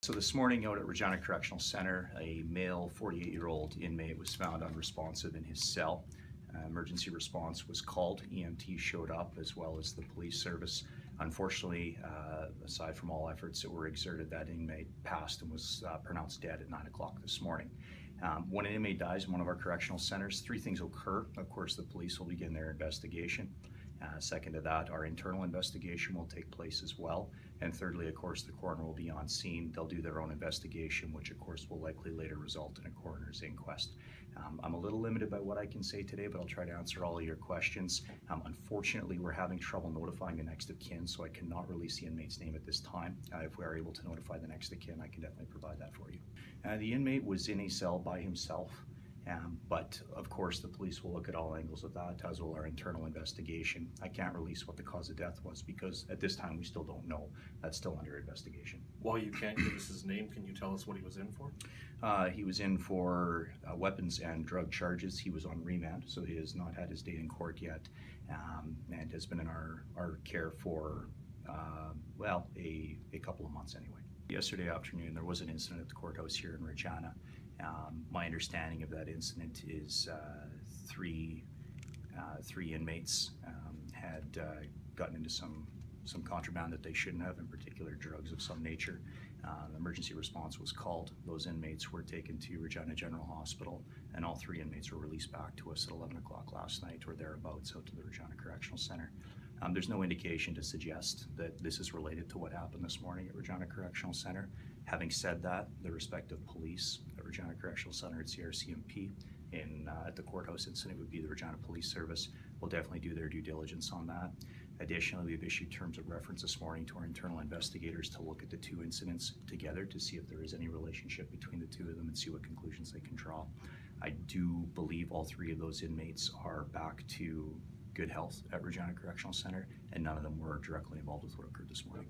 So this morning out at Regina Correctional Center, a male 48-year-old inmate was found unresponsive in his cell. Emergency response was called. EMT showed up as well as the police service. Unfortunately, aside from all efforts that were exerted, that inmate passed and was pronounced dead at 9 o'clock this morning. When an inmate dies in one of our correctional centers, three things occur. Of course, the police will begin their investigation. Second to that, our internal investigation will take place as well. And thirdly, of course, the coroner will be on scene. They'll do their own investigation, which of course will likely later result in a coroner's inquest. I'm a little limited by what I can say today, but I'll try to answer all of your questions. Unfortunately, we're having trouble notifying the next of kin, so I cannot release the inmate's name at this time. If we are able to notify the next of kin, I can definitely provide that for you. The inmate was in a cell by himself. But of course the police will look at all angles of that, as will our internal investigation. I can't release what the cause of death was because at this time we still don't know. That's still under investigation. While you can't give us his name, can you tell us what he was in for? He was in for weapons and drug charges. He was on remand, so he has not had his day in court yet, and has been in our care for, well, a couple of months anyway. Yesterday afternoon there was an incident at the courthouse here in Regina. My understanding of that incident is three inmates had gotten into some contraband that they shouldn't have, in particular drugs of some nature. The emergency response was called. Those inmates were taken to Regina General Hospital, and all three inmates were released back to us at 11 o'clock last night or thereabouts out to the Regina Correctional Center. There's no indication to suggest that this is related to what happened this morning at Regina Correctional Center. Having said that, the respective police at Regina Correctional Center at CRCMP at the courthouse incident would be the Regina Police Service. Will definitely do their due diligence on that. Additionally, we've issued terms of reference this morning to our internal investigators to look at the two incidents together to see if there is any relationship between the two of them and see what conclusions they can draw. I do believe all three of those inmates are back to good health at Regina Correctional Center, and none of them were directly involved with what occurred this morning.